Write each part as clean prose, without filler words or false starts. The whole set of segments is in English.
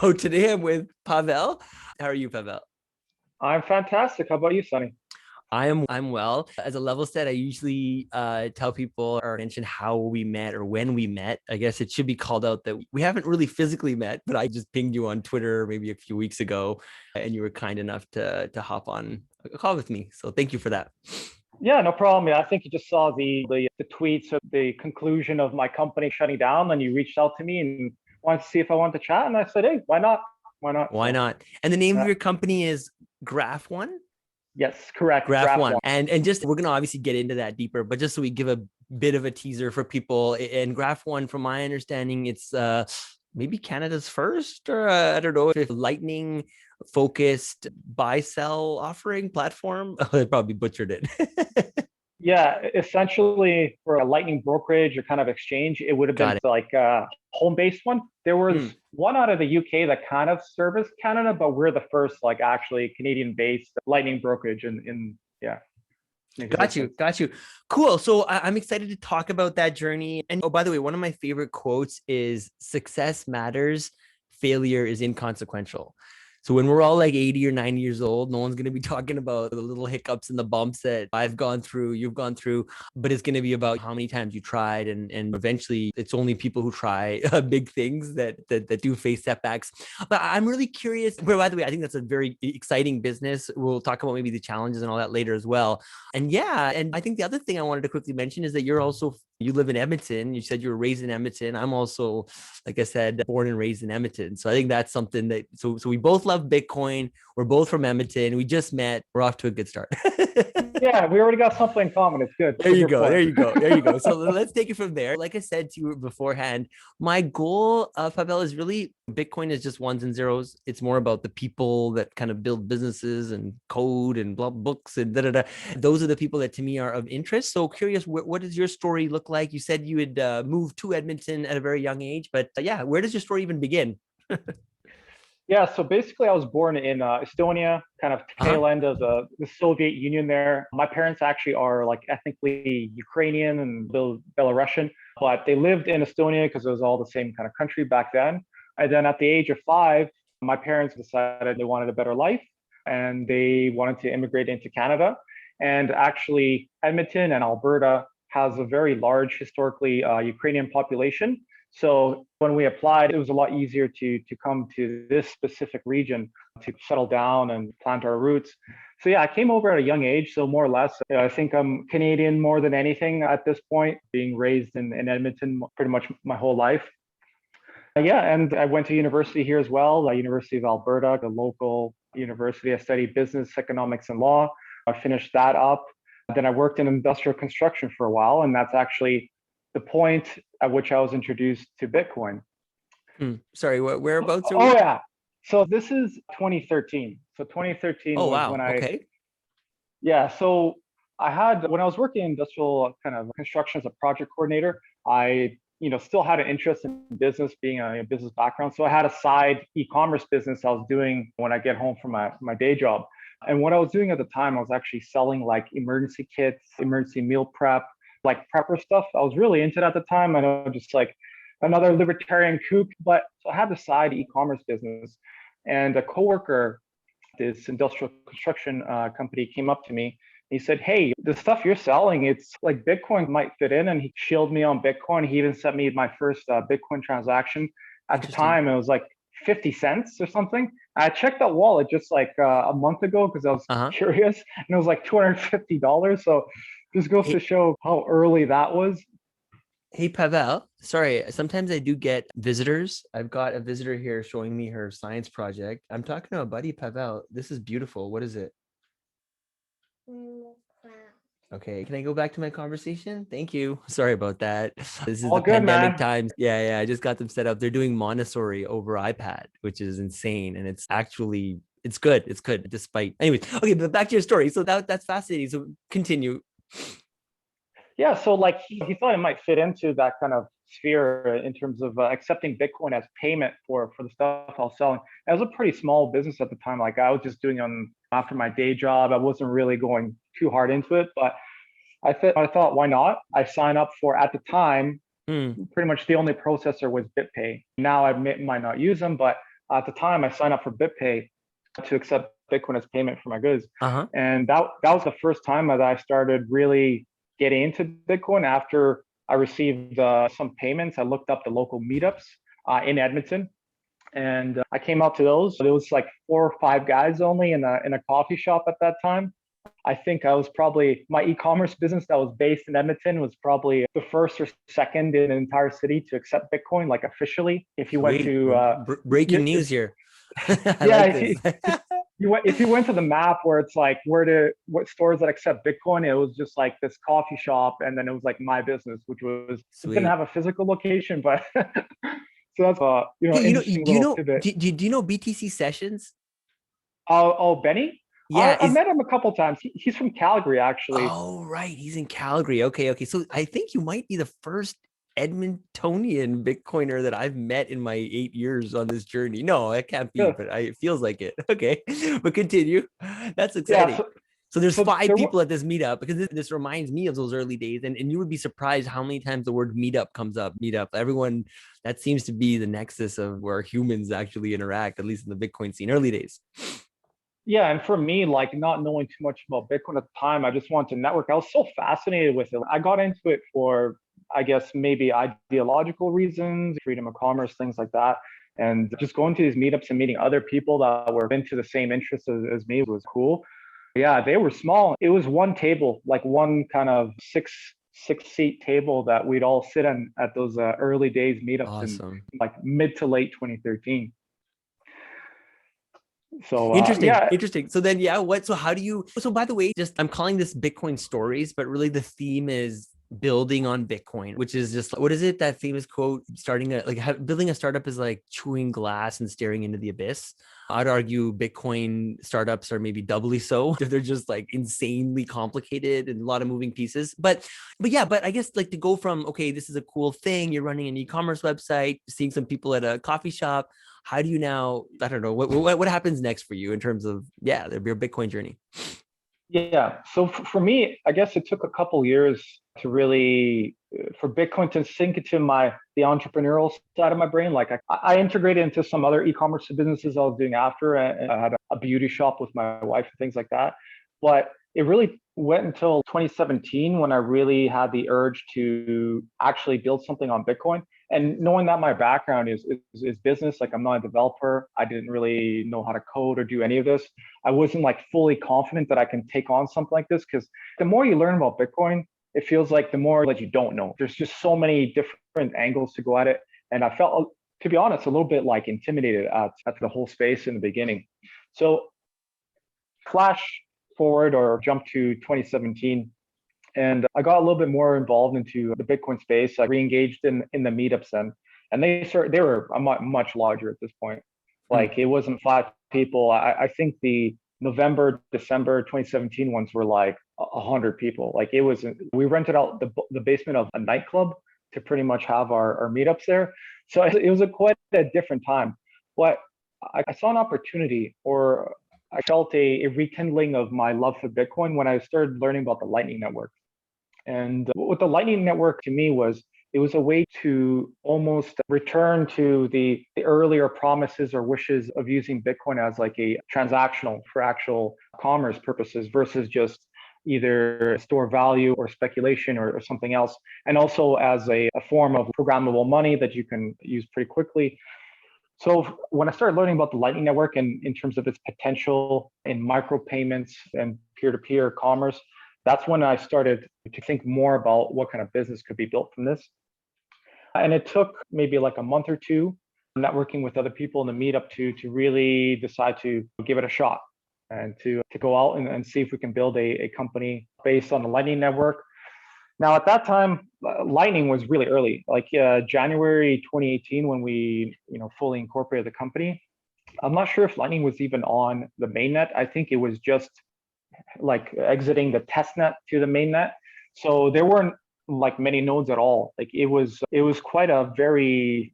So today I'm with Pavel. How are you, Pavel? I'm fantastic. How about you, Sonny? I'm well. As a level set, I usually tell people or mention how we met or when we met. I guess it should be called out that we haven't really physically met, but I just pinged you on Twitter maybe a few weeks ago, and you were kind enough to hop on a call with me. So thank you for that. Yeah, no problem. Yeah, I think you just saw the tweets of the conclusion of my company shutting down, and you reached out to me and wanted to see if I wanted to chat, and I said, hey, why not? Why not? Why So, not? And the name of uh, your company is Graph.one? yes, correct. Graph Graph.one. one. And just we're gonna obviously get into that deeper, but just so we give a bit of a teaser for people. And Graph.one, from my understanding, it's maybe Canada's first, or I don't know if lightning focused buy sell offering platform. I probably butchered it. Yeah, essentially for a lightning brokerage or kind of exchange, it would have been Got it. like a home-based one. There was Hmm. one out of the UK that kind of serviced Canada, but we're the first like actually Canadian-based lightning brokerage in yeah, in Got you. existence. Got you. Cool. So I'm excited to talk about that journey. And oh, by the way, one of my favorite quotes is success matters, failure is inconsequential. So when we're all like 80 or 90 years old, no one's going to be talking about the little hiccups and the bumps that I've gone through, you've gone through, but it's going to be about how many times you tried. And eventually it's only people who try big things that do face setbacks. But I'm really curious. By the way, I think that's a very exciting business. We'll talk about maybe the challenges and all that later as well. And yeah, and I think the other thing I wanted to quickly mention is that you live in Edmonton. You said you were raised in Edmonton. I'm also, like I said, born and raised in Edmonton. So I think that's something that so we both love Bitcoin. We're both from Edmonton. We just met. We're off to a good start. Yeah, we already got something in common. It's good. There Good you go. rapport. There you go. There you go. So let's take it from there. Like I said to you beforehand, my goal, Pavel, is really Bitcoin is just ones and zeros. It's more about the people that kind of build businesses and code and blah books and da da da. Those are the people that to me are of interest. So curious, what does your story look like? You said you had moved to Edmonton at a very young age, but yeah, where does your story even begin? Yeah, so basically, I was born in Estonia, kind of Uh-huh. tail end of the Soviet Union there. My parents actually are like ethnically Ukrainian and Belarusian, but they lived in Estonia because it was all the same kind of country back then. And then at the age of 5, my parents decided they wanted a better life and they wanted to immigrate into Canada. And actually, Edmonton and Alberta has a very large historically Ukrainian population. So when we applied, it was a lot easier to come to this specific region to settle down and plant our roots. So yeah, I came over at a young age. So more or less, I think I'm Canadian more than anything at this point, being raised in Edmonton pretty much my whole life. Yeah, and I went to university here as well, the University of Alberta, the local university. I studied business, economics, and law. I finished that up. Then I worked in industrial construction for a while, and that's actually the point at which I was introduced to Bitcoin. Sorry, whereabouts are Oh we? yeah. So this is 2013. So 2013 Oh, was when wow. Okay. yeah. So I had, when I was working in industrial kind of construction as a project coordinator, I, still had an interest in business, being a business background. So I had a side e-commerce business I was doing when I get home from my day job. And what I was doing at the time, I was actually selling like emergency kits, emergency meal prep, like prepper stuff. I was really into it at the time. I know, just like another libertarian kook, but so I had the side e-commerce business. And a coworker, this industrial construction company, came up to me. He said, "Hey, the stuff you're selling, it's like Bitcoin might fit in." And he shielded me on Bitcoin. He even sent me my first Bitcoin transaction. At the Interesting. time, it was like 50 cents or something. I checked that wallet just like a month ago because I was Uh-huh. curious, and it was like $250. So this goes to Hey, show how early that was. Hey, Pavel. Sorry, sometimes I do get visitors. I've got a visitor here showing me her science project. I'm talking to a buddy, Pavel. This is beautiful. What is it? Okay, can I go back to my conversation? Thank you. Sorry about that. This is All the good, pandemic man. times. Yeah, yeah. I just got them set up. They're doing Montessori over iPad, which is insane. And it's actually it's good. It's good despite anyways. Okay, but back to your story. So that's fascinating. So continue. Yeah, so like he thought it might fit into that kind of sphere in terms of accepting Bitcoin as payment for the stuff I was selling. It was a pretty small business at the time. Like I was just doing on after my day job. I wasn't really going too hard into it, but I thought why not? I signed up for at the time Hmm. pretty much the only processor was BitPay. Now I might not use them, but At the time, I signed up for BitPay to accept Bitcoin as payment for my goods. Uh-huh. And that was the first time that I started really getting into Bitcoin. After I received some payments, I looked up the local meetups in Edmonton, and I came out to those. There was like 4 or 5 guys only in a coffee shop at that time. I think I was probably, my e-commerce business that was based in Edmonton was probably the first or second in an entire city to accept Bitcoin, like officially. If you went Sweet. to, Breaking news here. I yeah, like this. if you went to the map where it's like what stores that accept Bitcoin, it was just like this coffee shop, and then it was like my business, which was, it didn't Sweet. have a physical location, but so that's Hey, interesting little pivot. do you know BTC Sessions? Oh, Benny, Yeah, I've met him a couple times. He's from Calgary, actually. oh, right. He's in Calgary. Okay, okay. So I think you might be the first Edmontonian Bitcoiner that I've met in my 8 years on this journey. No, it can't be, Yeah, but it feels like it. Okay, but continue. That's yeah. exciting. So there's So five there were, people at this meetup because this reminds me of those early days. And you would be surprised how many times the word meetup comes up. Meetup. Everyone, that seems to be the nexus of where humans actually interact, at least in the Bitcoin scene, early days. yeah, and for me, like not knowing too much about Bitcoin at the time, I just wanted to network. I was so fascinated with it. I got into it for, I guess, maybe ideological reasons, freedom of commerce, things like that. And just going to these meetups and meeting other people that were into the same interests as me was cool. Yeah, they were small. It was one table, like one kind of six seat table that we'd all sit on at those early days meetups in Awesome. like mid to late 2013. So Interesting. yeah, Interesting. So then, yeah, so how do you, so by the way, just I'm calling this Bitcoin stories, but really the theme is building on Bitcoin, which is just, what is it? That famous quote, building a startup is like chewing glass and staring into the abyss. I'd argue Bitcoin startups are maybe doubly so. They're just like insanely complicated and a lot of moving pieces. But I guess like to go from, okay, this is a cool thing. You're running an e-commerce website, seeing some people at a coffee shop. How do you now, I don't know, what happens next for you in terms of, yeah, your Bitcoin journey? yeah. So for me, I guess it took a couple years to really for Bitcoin to sink into the entrepreneurial side of my brain. Like I integrated into some other e-commerce businesses I was doing after. And I had a beauty shop with my wife and things like that. But it really went until 2017 when I really had the urge to actually build something on Bitcoin. And knowing that my background is business, like I'm not a developer, I didn't really know how to code or do any of this. I wasn't like fully confident that I can take on something like this, because the more you learn about Bitcoin, it feels like the more that you don't know. There's just so many different angles to go at it. And I felt, to be honest, a little bit like intimidated at the whole space in the beginning. So flash forward or jump to 2017, and I got a little bit more involved into the Bitcoin space. I re-engaged in the meetups then, and they were much larger at this point. Hmm. Like it wasn't 5 people. I think the November, December 2017 ones were like 100 people. Like it was, we rented out the basement of a nightclub to pretty much have our meetups there. So it was quite a different time. But I saw an opportunity, or I felt a rekindling of my love for Bitcoin when I started learning about the Lightning Network. And what the Lightning Network to me was, it was a way to almost return to the earlier promises or wishes of using Bitcoin as like a transactional for actual commerce purposes versus just either store value or speculation or something else. And also as a form of programmable money that you can use pretty quickly. So when I started learning about the Lightning Network and in terms of its potential in micropayments and peer-to-peer commerce, that's when I started to think more about what kind of business could be built from this. And it took maybe like a month or two networking with other people in the meetup to really decide to give it a shot and to go out and see if we can build a company based on the Lightning Network. Now, at that time, Lightning was really early, like January 2018, when we fully incorporated the company. I'm not sure if Lightning was even on the mainnet. I think it was just like exiting the testnet to the mainnet. So there weren't like many nodes at all. Like it was quite a very,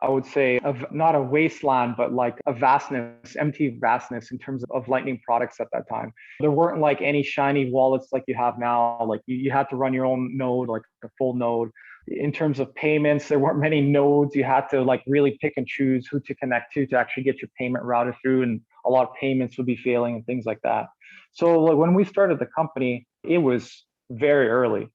I would say, not a wasteland, but like a vastness, empty vastness in terms of Lightning products at that time. There weren't like any shiny wallets like you have now. Like you had to run your own node, like a full node. in terms of payments, there weren't many nodes. You had to like really pick and choose who to connect to actually get your payment routed through, and a lot of payments would be failing and things like that. So like, when we started the company, it was very early.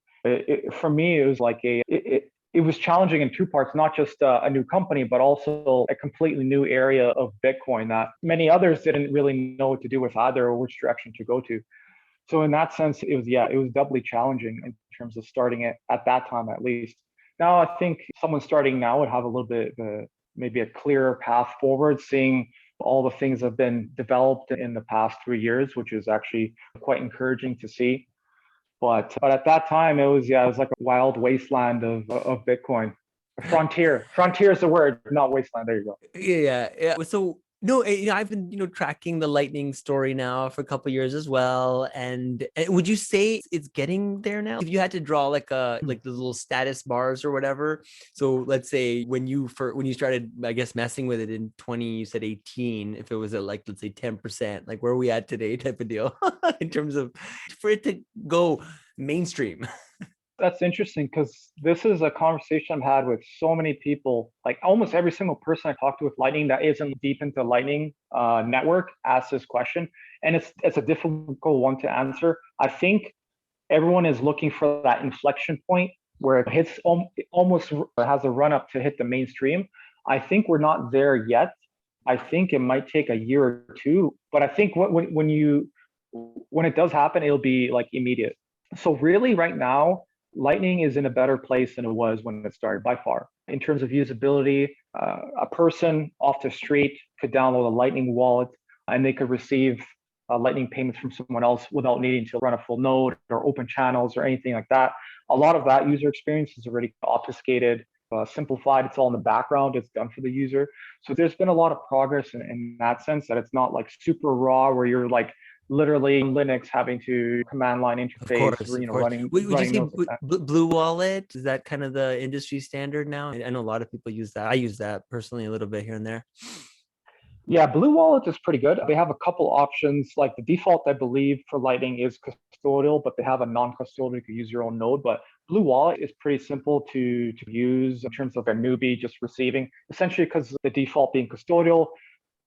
For me, it was like it was challenging in two parts, not just a new company, but also a completely new area of Bitcoin that many others didn't really know what to do with either or which direction to go to. So in that sense, it was doubly challenging in terms of starting it at that time, at least. Now, I think someone starting now would have a little bit of maybe a clearer path forward, seeing all the things that have been developed in the past 3 years, which is actually quite encouraging to see. But at that time, it was like a wild wasteland of Bitcoin. Frontier. Frontier is the word, not wasteland. There you go. Yeah. So no, I've been tracking the Lightning story now for a couple of years as well. And would you say it's getting there now? If you had to draw like the little status bars or whatever. So let's say when you started, I guess, messing with it in 20, you said 18. If it was at like, let's say 10%, like where are we at today, type of deal, in terms of for it to go mainstream. That's interesting because this is a conversation I've had with so many people. Like almost every single person I talk to with Lightning that isn't deep into Lightning network asks this question, and it's a difficult one to answer. I think everyone is looking for that inflection point where it hits almost has a run up to hit the mainstream. I think we're not there yet. I think it might take a year or two, but I think when it does happen, it'll be like immediate. So really, right now, Lightning is in a better place than it was when it started by far. In terms of usability, a person off the street could download a Lightning wallet and they could receive Lightning payments from someone else without needing to run a full node or open channels or anything like that. A lot of that user experience is already obfuscated, simplified. It's all in the background. It's done for the user. So there's been a lot of progress in that sense, that it's not like super raw where you're like literally Linux having to command line interface, Of course. running Would you say nodes like that. Blue Wallet, is that kind of the industry standard now? I know a lot of people use that. I use that personally a little bit here and there. Yeah, Blue Wallet is pretty good. They have a couple options. Like the default, I believe, for Lightning is custodial, but they have a non-custodial. You can use your own node. But Blue Wallet is pretty simple to use in terms of a newbie just receiving, essentially because the default being custodial,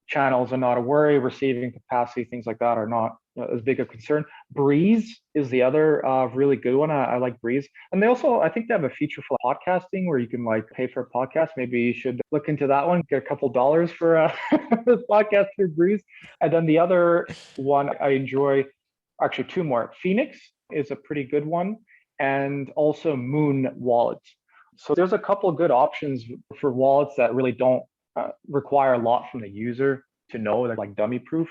channels are not a worry, receiving capacity, things like that are not as big a concern. Breeze is the other really good one. I like Breeze. And they also, I think they have a feature for podcasting where you can like pay for a podcast. Maybe you should look into that one, get a couple dollars for a podcast through Breeze. And then the other one I enjoy, actually two more. Phoenix is a pretty good one. And also Moon Wallet. So there's a couple of good options for wallets that really don't require a lot from the user to know. They're like dummy proof.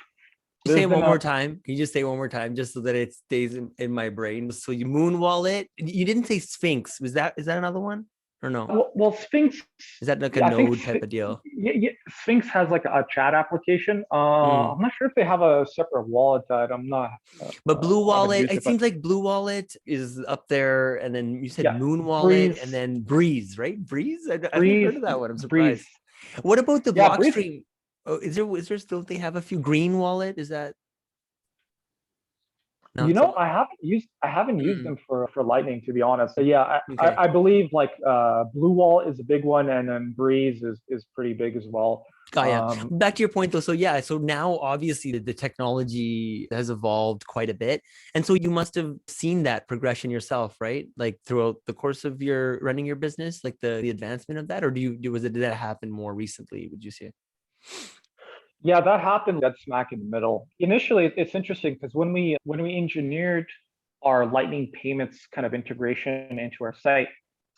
Say it one more time. Can you just say it one more time just so that it stays in my brain? So you Moon Wallet. You didn't say Sphinx. Is that another one? Or no? Well, Sphinx is that like a node type of deal? Yeah, Sphinx has like a chat application. I'm not sure if they have a separate wallet side. I'm not. But Blue Wallet, it seems like Blue Wallet is up there, and then you said Moon Wallet, Breeze, and then Breeze, right? Breeze. I've heard of that one. I'm surprised. Breeze. What about the Blockstream? Oh, is there still, they have a few Green Wallet? Is that? No, I haven't used them for Lightning, to be honest. But yeah, okay. I believe like Blue Wallet is a big one, and then Breeze is pretty big as well. Back to your point though. So yeah, so now obviously the technology has evolved quite a bit. And so you must have seen that progression yourself, right? Like throughout the course of your running your business, like the advancement of that, or did that happen more recently, would you say? Yeah, that happened dead smack in the middle. Initially, it's interesting because when we engineered our Lightning payments kind of integration into our site,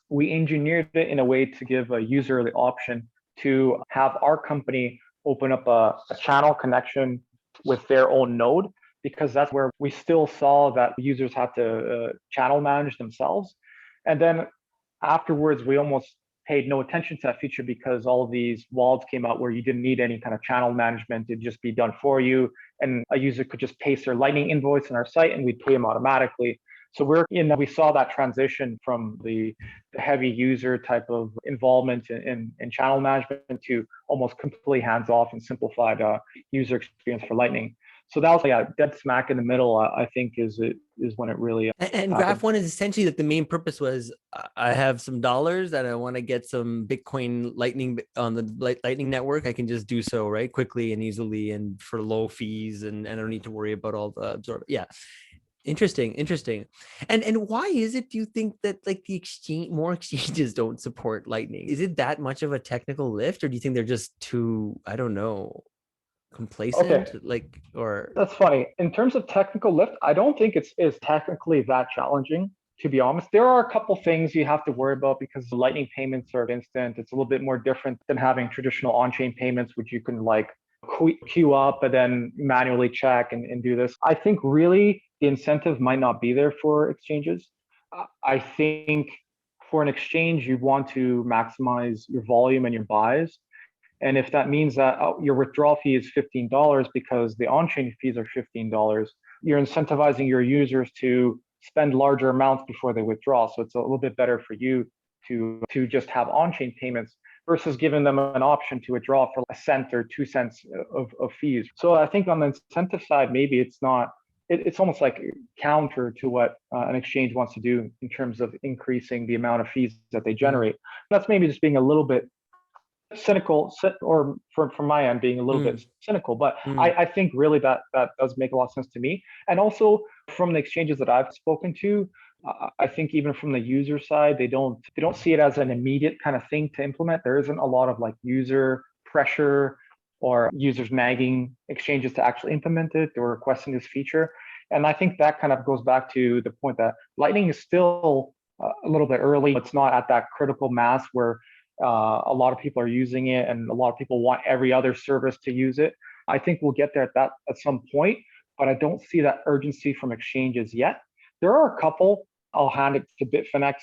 we engineered it in a way to give a user the option to have our company open up a channel connection with their own node, because that's where we still saw that users had to channel manage themselves. And then afterwards, we almost paid no attention to that feature because all of these wallets came out where you didn't need any kind of channel management. It'd just be done for you. And a user could just paste their Lightning invoice in our site and we'd pay them automatically. So we saw that transition from the heavy user type of involvement in channel management to almost completely hands off and simplified user experience for Lightning. So that was, yeah, dead smack in the middle. I think is when it really And happened. Graph.one is essentially that the main purpose was I have some dollars and I want to get some Bitcoin Lightning on the Lightning network. I can just do so right quickly and easily and for low fees, and I don't need to worry about all the absorb. Yeah, interesting. And why is it, do you think, that like more exchanges don't support Lightning? Is it that much of a technical lift, or do you think they're just too, I don't know, Okay, complacent, like, or that's funny. In terms of technical lift, I don't think it's technically that challenging, to be honest. There are a couple things you have to worry about because Lightning payments are instant. It's a little bit more different than having traditional on-chain payments, which you can like queue up and then manually check and do this. I think really the incentive might not be there for exchanges. I think for an exchange, you want to maximize your volume and your buys. And if that means that your withdrawal fee is $15 because the on-chain fees are $15, you're incentivizing your users to spend larger amounts before they withdraw. So it's a little bit better for you to just have on-chain payments versus giving them an option to withdraw for a cent or 2 cents of fees. So I think on the incentive side, maybe it's not, it's almost like counter to what an exchange wants to do in terms of increasing the amount of fees that they generate. That's maybe just being a little bit cynical, or from my end being a little bit cynical, but I think really that does make a lot of sense to me. And also from the exchanges that I've spoken to, I think even from the user side, they don't see it as an immediate kind of thing to implement. There isn't a lot of like user pressure or users nagging exchanges to actually implement it or requesting this feature. And I think that kind of goes back to the point that Lightning is still a little bit early. It's not at that critical mass where a lot of people are using it and a lot of people want every other service to use it. I think we'll get there at some point, but I don't see that urgency from exchanges yet. There are a couple. I'll hand it to Bitfinex.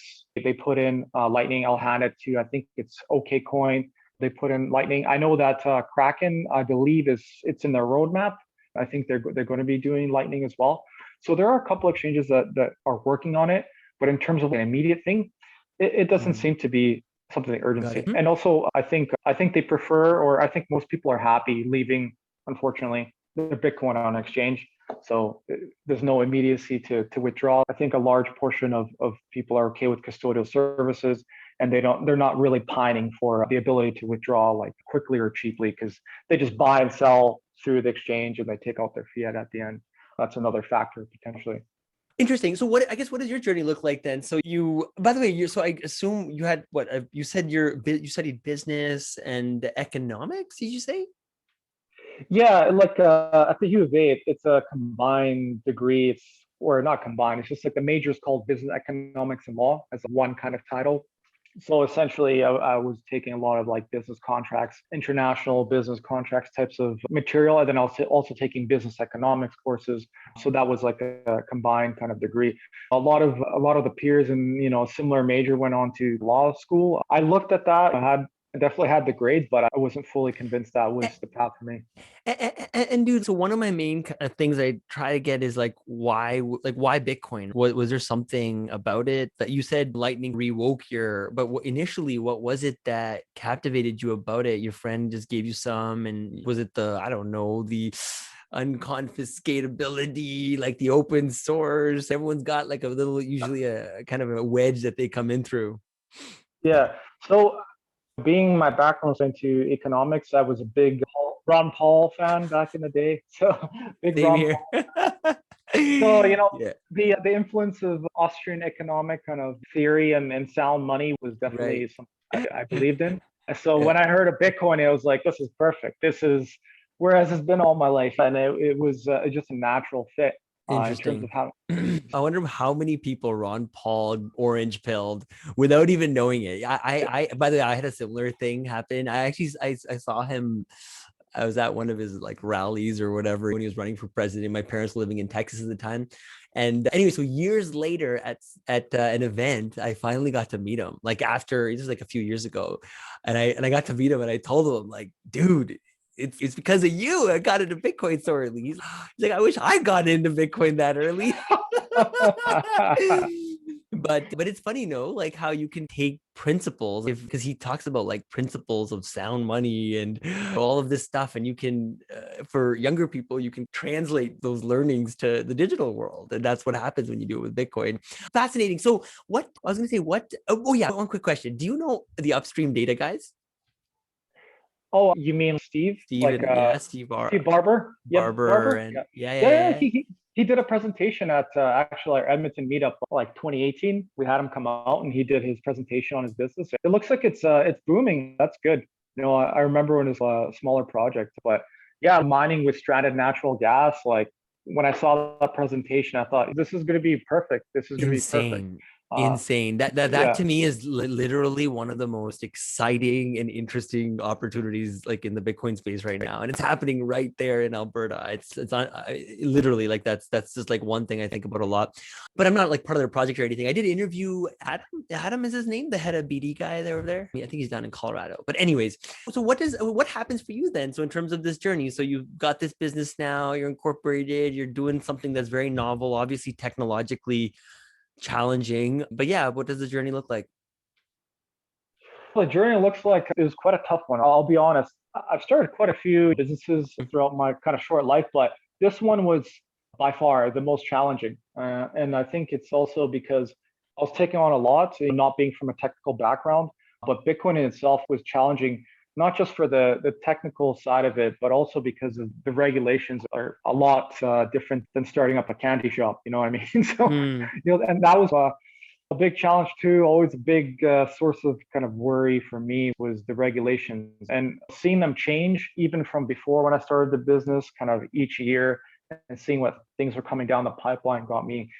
They put in Lightning. I'll hand it to, I think it's OKCoin. They put in Lightning. I know that Kraken, I believe, it's in their roadmap. I think they're going to be doing Lightning as well. So there are a couple of exchanges that are working on it, but in terms of an immediate thing, it doesn't seem to be something urgency. And also, I think they prefer, or I think most people are happy leaving, unfortunately, their Bitcoin on exchange. So there's no immediacy to withdraw. I think a large portion of people are okay with custodial services, and they're not really pining for the ability to withdraw like quickly or cheaply, because they just buy and sell through the exchange and they take out their fiat at the end. That's another factor potentially. Interesting. So what does your journey look like then? So you, by the way, so I assume you had what, you said you studied business and economics, did you say? Yeah, like at the U of A, it's a combined degree. Or not combined. It's just like the major is called business economics and law as one kind of title. So essentially, I was taking a lot of like business contracts, international business contracts types of material, and then also taking business economics courses. So that was like a combined kind of degree. A lot of the peers in a similar major went on to law school. I looked at that. I definitely had the grades, but I wasn't fully convinced that was the path for me. And dude, so one of my main things I try to get is like why Bitcoin? Was there something about it that you said Lightning rewoke your? But initially, what was it that captivated you about it? Your friend just gave you some, and was it the, I don't know, the unconfiscatability, like the open source? Everyone's got like a little, usually a kind of a wedge that they come in through. Yeah. So being my background into economics, I was a big Ron Paul fan back in the day. So big Same Ron here. Paul. So Yeah, the influence of Austrian economic kind of theory and sound money was right. definitely something I believed in. And so Yeah. when I heard of Bitcoin, I was like, this is perfect. This is whereas it's been all my life, and it was just a natural fit in terms of Interesting. how. I wonder how many people Ron Paul orange pilled without even knowing it. By the way, I had a similar thing happen. I saw him. I was at one of his like rallies or whatever when he was running for president. My parents were living in Texas at the time. And anyway, so years later at an event, I finally got to meet him. Like after, this was like a few years ago, and I got to meet him, and I told him like, dude, it's because of you I got into Bitcoin so early. He's like, I wish I got into Bitcoin that early. But it's funny, no, like how you can take principles, if because he talks about like principles of sound money and all of this stuff, and you can for younger people you can translate those learnings to the digital world, and that's what happens when you do it with Bitcoin. Fascinating. So what I was going to say, what oh yeah, one quick question, do you know the Upstream Data guys? Oh, you mean Steve? Like Steven, yeah, Steve Steve Barber? Yep, Barber, Barber. and Yeah, yeah, yeah, yeah, yeah, yeah. yeah. He did a presentation at actually our Edmonton meetup like 2018. We had him come out and he did his presentation on his business. It looks like it's booming. That's good. You know, I remember when it was a smaller project, but yeah, mining with stranded natural gas. Like when I saw that presentation, I thought this is going to be perfect. This is going to be perfect. Insane. Uh, Insane. That yeah, to me is literally one of the most exciting and interesting opportunities like in the Bitcoin space right now, and it's happening right there in Alberta. It's not literally like that's just like one thing I think about a lot, but I'm not like part of their project or anything. I did interview Adam. Adam is his name, the head of BD guy there over there. I think he's down in Colorado. But anyways, so what happens for you then? So in terms of this journey, so you've got this business now, you're incorporated, you're doing something that's very novel, obviously technologically challenging. But yeah, what does the journey look like? the journey looks like it was quite a tough one. I'll be honest. I've started quite a few businesses throughout my kind of short life, but this one was by far the most challenging. And I think it's also because I was taking on a lot, not being from a technical background, but Bitcoin in itself was challenging, not just for the technical side of it, but also because of the regulations are a lot different than starting up a candy shop. You know what I mean? So, Hmm. and that was a big challenge too. Always a big source of kind of worry for me was the regulations and seeing them change even from before when I started the business, kind of each year, and seeing what things were coming down the pipeline got me,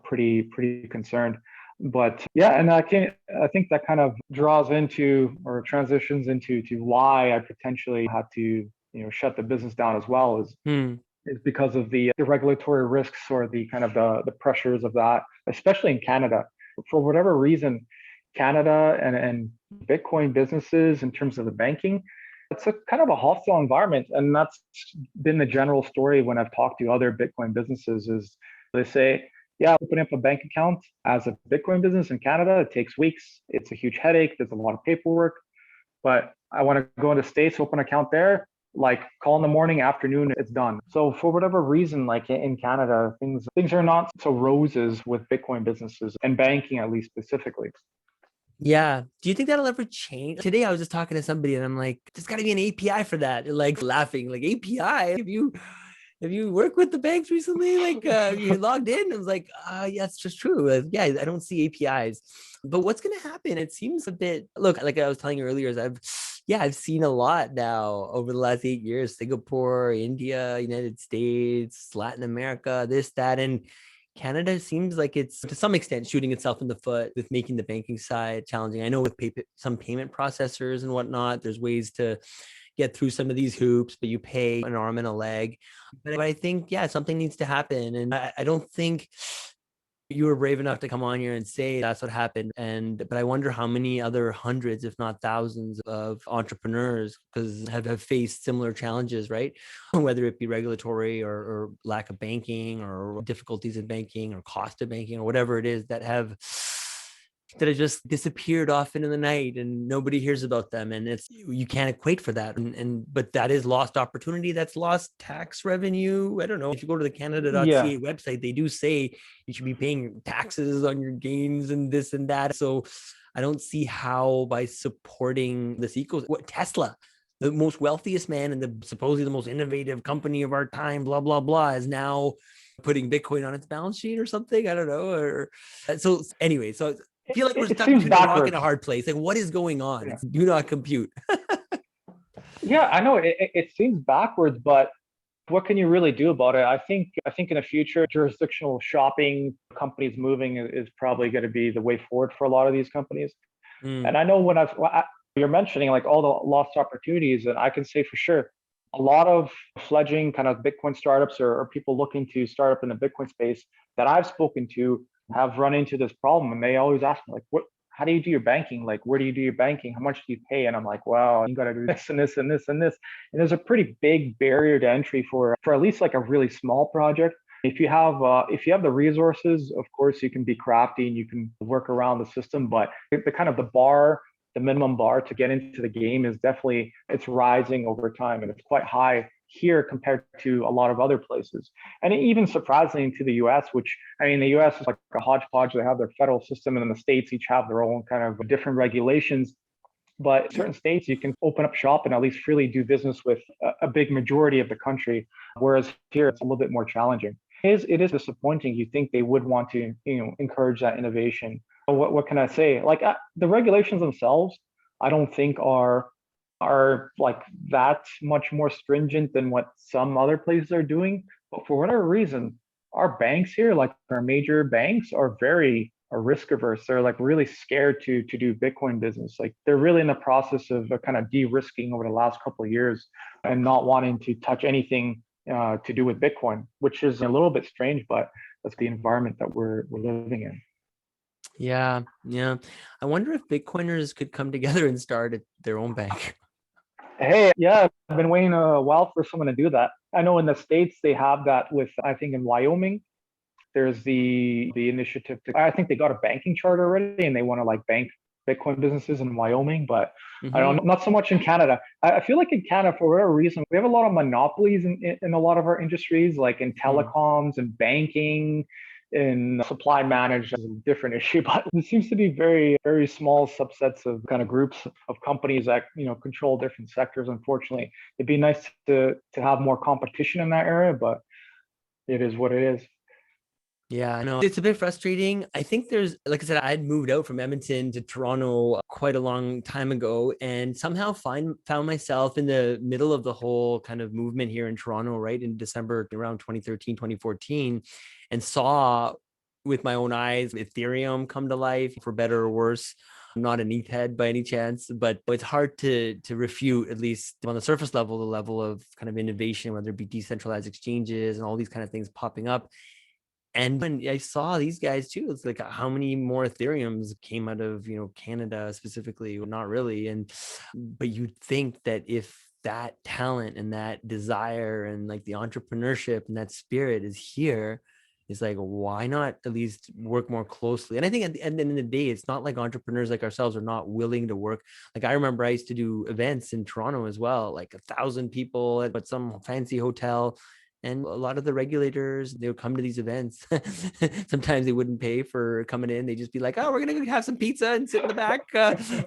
pretty concerned. But yeah, and I think that kind of draws into or transitions into to why I potentially had to, shut the business down as well Hmm. is because of the regulatory risks or the kind of the pressures of that, especially in Canada. For whatever reason, Canada and Bitcoin businesses in terms of the banking, it's a kind of a hostile environment. And that's been the general story when I've talked to other Bitcoin businesses is they say, yeah, opening up a bank account as a Bitcoin business in Canada, it takes weeks. It's a huge headache. There's a lot of paperwork. But I want to go into States, open an account there, like call in the morning, afternoon, it's done. So for whatever reason, like in Canada, things are not so roses with Bitcoin businesses and banking, at least specifically. Yeah. Do you think that'll ever change? Today I was just talking to somebody and I'm like, there's got to be an API for that. They're like laughing, like API. Have you worked with the banks recently? Like you logged in? I was like, yeah, it's just true. Yeah, I don't see APIs. But what's gonna happen? It seems a bit look, like I was telling you earlier, is I've seen a lot now over the last 8 years, Singapore, India, United States, Latin America, this, that, and Canada seems like it's to some extent shooting itself in the foot with making the banking side challenging. I know with some payment processors and whatnot, there's ways to get through some of these hoops, but you pay an arm and a leg. But I think, yeah, something needs to happen. And I don't think you were brave enough to come on here and say that's what happened. But I wonder how many other hundreds, if not thousands, of entrepreneurs because have faced similar challenges, right? Whether it be regulatory or lack of banking or difficulties in banking or cost of banking or whatever it is that have just disappeared off into the night and nobody hears about them, and it's you can't equate for that, and but that is lost opportunity, that's lost tax revenue. I don't know, if you go to the Yeah. canada.ca website, they do say you should be paying taxes on your gains and this and that. So I don't see how by supporting this what Tesla, the most wealthiest man and the supposedly the most innovative company of our time, blah blah blah, is now putting Bitcoin on its balance sheet or something. I don't know. Or so anyway, so I It, feel like we're it stuck seems between a rock and a backwards. hard place. Like, what is going on? Yeah. It's do not compute. Yeah, I know it seems backwards, but what can you really do about it? I think in the future, jurisdictional shopping companies moving is probably going to be the way forward for a lot of these companies. Mm, And I know you're mentioning like all the lost opportunities, and I can say for sure, a lot of fledgling kind of Bitcoin startups or people looking to start up in the Bitcoin space that I've spoken to have run into this problem, and they always ask me like, "What? How do you do your banking? Like, where do you do your banking? How much do you pay?" And I'm like, "Well, you got to do this and this and this and this." And there's a pretty big barrier to entry for at least like a really small project. if you have the resources, of course you can be crafty and you can work around the system. But the kind of the minimum bar to get into the game is definitely, it's rising over time, and it's quite high here compared to a lot of other places. And even surprisingly to the US, which, I mean, the US is like a hodgepodge. They have their federal system, and then the states each have their own kind of different regulations. But certain states, you can open up shop and at least freely do business with a big majority of the country, whereas here it's a little bit more challenging. It is disappointing. You think they would want to, encourage that innovation. What can I say? Like, the regulations themselves, I don't think are like that much more stringent than what some other places are doing. But for whatever reason, our banks here, like our major banks, are risk averse. They're like really scared to do Bitcoin business. Like, they're really in the process of kind of de-risking over the last couple of years and not wanting to touch anything to do with Bitcoin, which is a little bit strange, but that's the environment that we're living in. Yeah, yeah. I wonder if Bitcoiners could come together and start their own bank. Hey, yeah, I've been waiting a while for someone to do that. I know in the States they have that with, I think in Wyoming, there's the initiative to, I think they got a banking charter already and they want to like bank Bitcoin businesses in Wyoming, but I don't know, not so much in Canada. I feel like in Canada, for whatever reason, we have a lot of monopolies in a lot of our industries, like in telecoms and banking, in supply management is a different issue, but there seems to be very, very small subsets of kind of groups of companies that, control different sectors. Unfortunately, it'd be nice to have more competition in that area, but it is what it is. Yeah, I know. It's a bit frustrating. I think there's, like I said, I'd moved out from Edmonton to Toronto quite a long time ago, and somehow found myself in the middle of the whole kind of movement here in Toronto, right in December around 2013, 2014, and saw with my own eyes Ethereum come to life, for better or worse. I'm not an ETH head by any chance, but it's hard to refute, at least on the surface level, the level of kind of innovation, whether it be decentralized exchanges and all these kind of things popping up. And when I saw these guys too, it's like how many more Ethereums came out of, Canada specifically, well, not really. But you'd think that if that talent and that desire and like the entrepreneurship and that spirit is here, it's like, why not at least work more closely? And I think at the end of the day, it's not like entrepreneurs like ourselves are not willing to work. Like, I remember I used to do events in Toronto as well, like 1,000 people at some fancy hotel. And a lot of the regulators, they would come to these events. Sometimes they wouldn't pay for coming in. They'd just be like, oh, we're going to have some pizza and sit in the back.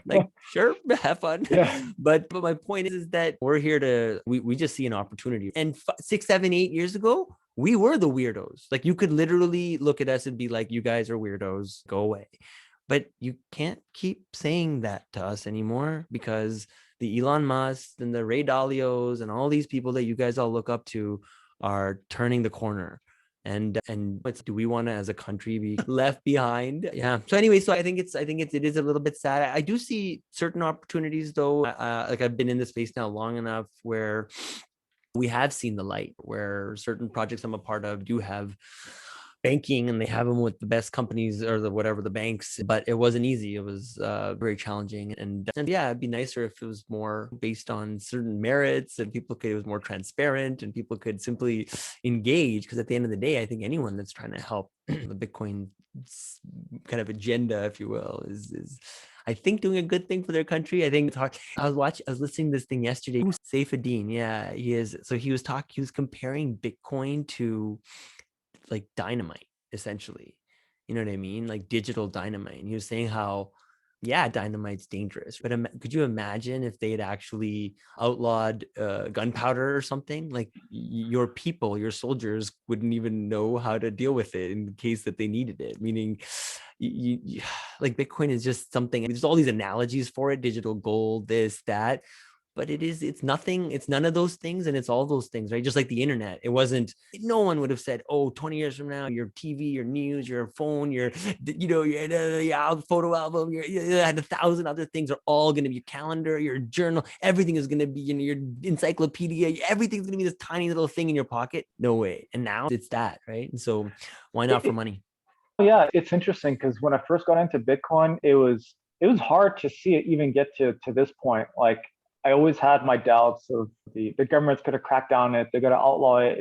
Like, sure, have fun. Yeah. But my point is that we're here we just see an opportunity. And 6, 7, 8 years ago, we were the weirdos. Like, you could literally look at us and be like, you guys are weirdos, go away. But you can't keep saying that to us anymore, because the Elon Musk and the Ray Dalios and all these people that you guys all look up to are turning the corner. And do we want to, as a country, be left behind? Yeah. So anyway, so I think it is a little bit sad. I do see certain opportunities though. Like, I've been in this space now long enough where we have seen the light, where certain projects I'm a part of do have banking, and they have them with the best companies or the banks, but it wasn't easy. It was very challenging. And yeah, it'd be nicer if it was more based on certain merits, and it was more transparent, and people could simply engage. Because at the end of the day, I think anyone that's trying to help the Bitcoin kind of agenda, if you will, is I think doing a good thing for their country. I think it's hard. I was listening to this thing yesterday. Saifedean, yeah, he is. So he was comparing Bitcoin to like dynamite, essentially. You know what I mean? Like digital dynamite. And he was saying how, yeah, dynamite's dangerous, but could you imagine if they had actually outlawed gunpowder or something? Like, your people, your soldiers wouldn't even know how to deal with it in case that they needed it. Meaning, like, Bitcoin is just something. There's all these analogies for it: digital gold, this, that. But it's nothing, it's none of those things, and it's all those things, right? Just like the internet. No one would have said, oh, 20 years from now, your TV, your news, your phone, your photo album, you had 1,000 other things are all going to be your calendar, your journal, everything is going to be in your encyclopedia, everything's going to be this tiny little thing in your pocket. No way. And now it's that, right? And so why not for money? Yeah, it's interesting because when I first got into Bitcoin, it was hard to see it even get to this point. Like, I always had my doubts of the government's going to crack down on it. They're going to outlaw it.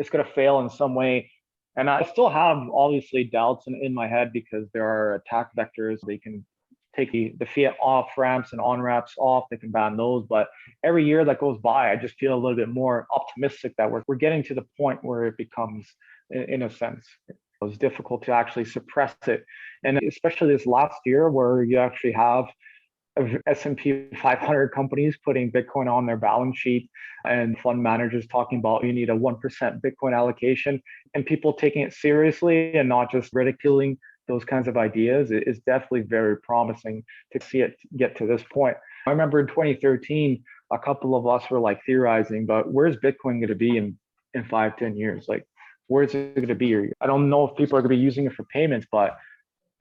it's going to fail in some way. And I still have obviously doubts in my head because there are attack vectors. They can take the fiat off ramps and on ramps off. They can ban those. But every year that goes by, I just feel a little bit more optimistic that we're getting to the point where it becomes, in a sense, it's difficult to actually suppress it. And especially this last year where you actually have S&P 500 companies putting Bitcoin on their balance sheet and fund managers talking about you need a 1% Bitcoin allocation, and people taking it seriously and not just ridiculing those kinds of ideas is definitely very promising to see it get to this point. I remember in 2013, a couple of us were like theorizing, but where's Bitcoin going to be in 5, 10 years? Like, where's it going to be? I don't know if people are going to be using it for payments, but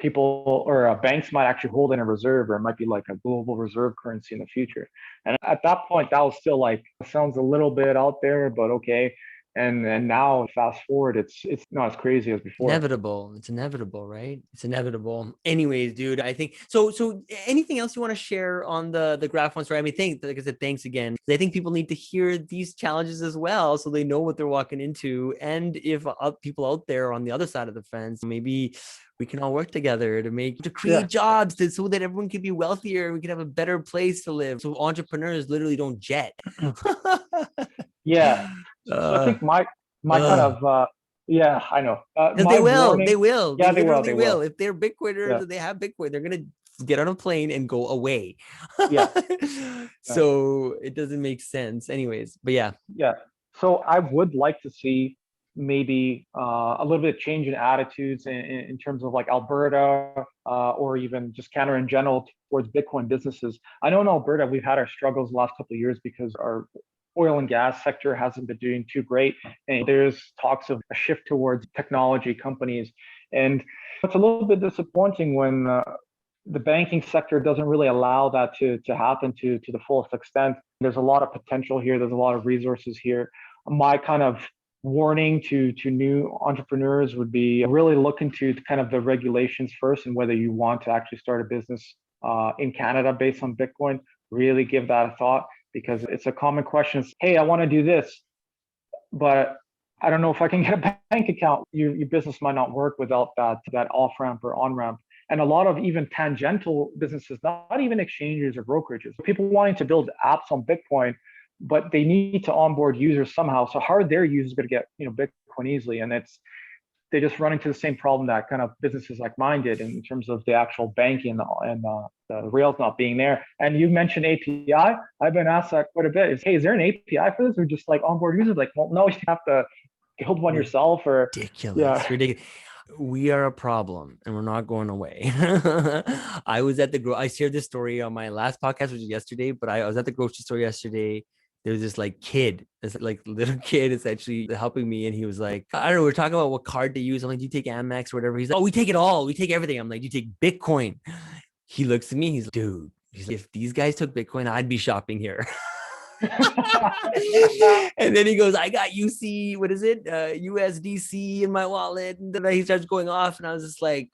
people or banks might actually hold in a reserve, or it might be like a global reserve currency in the future. And at that point, that was still like, sounds a little bit out there, but okay. And now fast forward, it's not as crazy as before. Inevitable. It's inevitable, right? It's inevitable. Anyways, dude, I think so. So anything else you want to share on the Graph.one story? I mean, like I said, thanks again. I think people need to hear these challenges as well, so they know what they're walking into. And if people out there on the other side of the fence, maybe we can all work together to create jobs so that everyone can be wealthier and we can have a better place to live. So entrepreneurs literally don't jet. Yeah. So I think my kind of yeah, I know. Because My they warning, will. They yeah, they will, literally they will. will. If they're Bitcoiners Yeah, and they have Bitcoin, they're gonna get on a plane and go away. yeah, yeah. So it doesn't make sense, anyways. But yeah, Yeah. So I would like to see maybe a little bit of change in attitudes in terms of like Alberta or even just Canada in general towards Bitcoin businesses. I know in Alberta we've had our struggles the last couple of years because our oil and gas sector hasn't been doing too great, and there's talks of a shift towards technology companies, and it's a little bit disappointing when the banking sector doesn't really allow that to happen to the fullest extent. There's a lot of potential here. There's a lot of resources here. My kind of warning to new entrepreneurs would be really look into kind of the regulations first and whether you want to actually start a business in Canada based on Bitcoin. Really give that a thought, because it's a common question. Hey, I want to do this, but I don't know if I can get a bank account. Your business might not work without that off ramp or on ramp. And a lot of even tangential businesses, not even exchanges or brokerages, people wanting to build apps on Bitcoin, but they need to onboard users somehow. So how are their users going to get Bitcoin easily? And they just run into the same problem that kind of businesses like mine did in terms of the actual banking and the rails not being there. And you mentioned API. I've been asked that quite a bit. Hey, is there an API for this, or just like onboard users? Like, well, no, you have to build one yourself. Or ridiculous. We are a problem and we're not going away. I was at I shared this story on my last podcast, which was yesterday, but I was at the grocery store yesterday. There was this like kid, this like little kid essentially helping me. And he was like, I don't know, we're talking about what card to use. I'm like, do you take Amex or whatever? He's like, oh, we take it all. We take everything. I'm like, you take Bitcoin. He looks at me. He's like, dude, if these guys took Bitcoin, I'd be shopping here. And then he goes, I got UC, what is it? USDC in my wallet. And then he starts going off. And I was just like,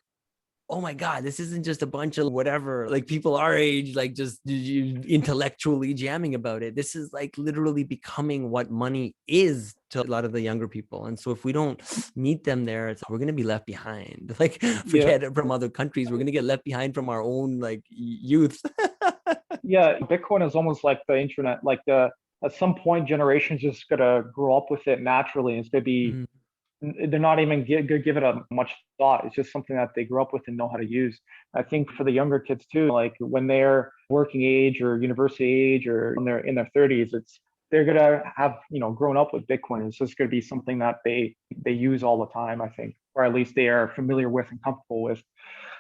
oh my God, this isn't just a bunch of whatever, like people our age, like just intellectually jamming about it. This is like literally becoming what money is to a lot of the younger people. And so if we don't meet them there, we're going to be left behind. Like forget it from other countries. We're going to get left behind from our own like youth. Yeah, Bitcoin is almost like the internet. Like at some point, generations just gonna grow up with it naturally. It's gonna be they're not even give it a much thought. It's just something that they grew up with and know how to use. I think for the younger kids too, like when they're working age or university age or when they're in their 30s, they're gonna have grown up with Bitcoin. It's just gonna be something that they use all the time, I think, or at least they are familiar with and comfortable with.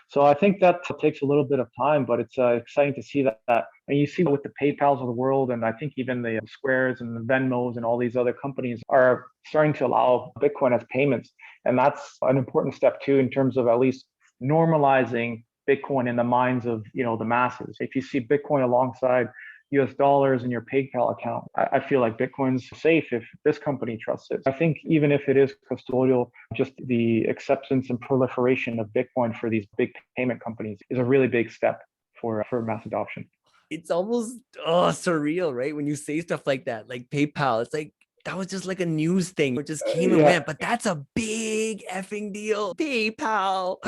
So I think that takes a little bit of time, but it's exciting to see that. And you see with the PayPals of the world, and I think even the Squares and the Venmos and all these other companies are starting to allow Bitcoin as payments. And that's an important step too, in terms of at least normalizing Bitcoin in the minds of the masses. If you see Bitcoin alongside US dollars in your PayPal account, I feel like Bitcoin's safe if this company trusts it. I think even if it is custodial, just the acceptance and proliferation of Bitcoin for these big payment companies is a really big step for mass adoption. It's almost surreal, right? When you say stuff like that, like PayPal, it's like that was just like a news thing. It just came and Yeah. went, but that's a big effing deal. PayPal,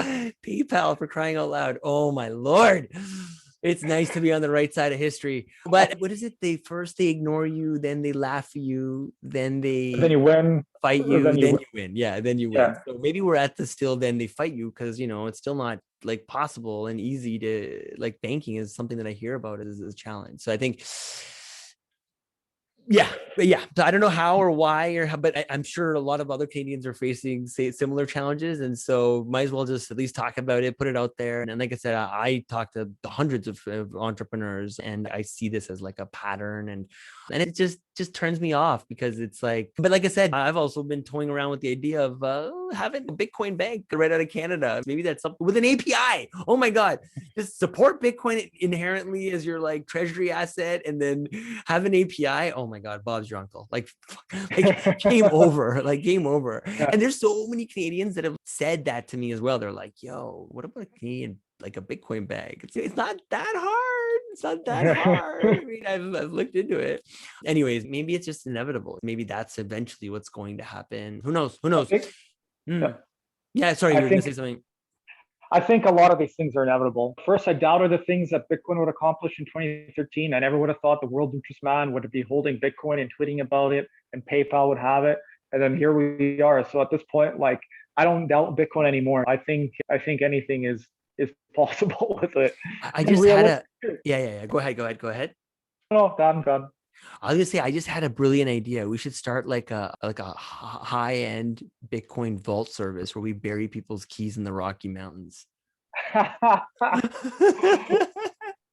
PayPal, for crying out loud. Oh my Lord. It's nice to be on the right side of history. But what is it? They ignore you, then they laugh at you, then Then they you win. fight you, Then you then win. you win. Yeah, then you win. Yeah. So maybe we're at the still, then they fight you, because it's still not like possible and easy to, like, banking is something that I hear about as a challenge. So I think, yeah, but yeah, so I don't know how or why or how, but I'm sure a lot of other Canadians are facing, say, similar challenges, and so might as well just at least talk about it, put it out there. And like I said, I talk to the hundreds of entrepreneurs, and I see this as like a pattern, and it just turns me off, because it's like, but like I said, I've also been toying around with the idea of having a Bitcoin bank right out of Canada. Maybe that's something with an API. Oh my God, just support Bitcoin inherently as your like treasury asset, and then have an API. Oh my God, Bob's your uncle. Like game over, like game over. Yeah. And there's so many Canadians that have said that to me as well. They're like, yo, what about a Canadian, like a Bitcoin bag? It's not that hard. It's not that hard. I mean, I've looked into it. Anyways, maybe it's just inevitable. Maybe that's eventually what's going to happen. Who knows? Who I knows? think, yeah. Yeah, sorry, I you were going to think say something. I think a lot of these things are inevitable. First, I doubted the things that Bitcoin would accomplish in 2013. I never would have thought the world richest man would be holding Bitcoin and tweeting about it, and PayPal would have it. And then here we are. So at this point, like, I don't doubt Bitcoin anymore. I think anything is possible with it. I And just had realistic. a, yeah. Go ahead. No, I'm done. I was gonna say, I just had a brilliant idea. We should start like a high end Bitcoin vault service where we bury people's keys in the Rocky Mountains.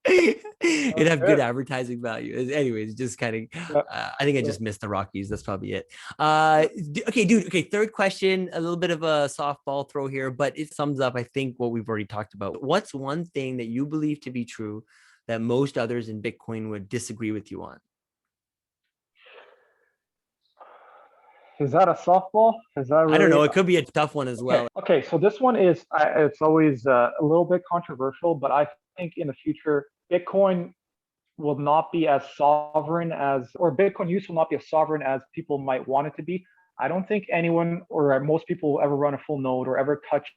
It'd have good Good. advertising value. Anyways, just kind of, Yeah. I think I just missed the Rockies. That's probably it. Okay, dude. Okay, third question. A little bit of a softball throw here, but it sums up, I think, what we've already talked about. What's one thing that you believe to be true that most others in Bitcoin would disagree with you on? Is that a softball? Is that I don't really? know. It could be a tough one as Okay. well. Okay. So this one is, it's always a little bit controversial, but I think in the future, Bitcoin will not be as sovereign as, or Bitcoin use will not be as sovereign as people might want it to be. I don't think anyone or most people will ever run a full node or ever touch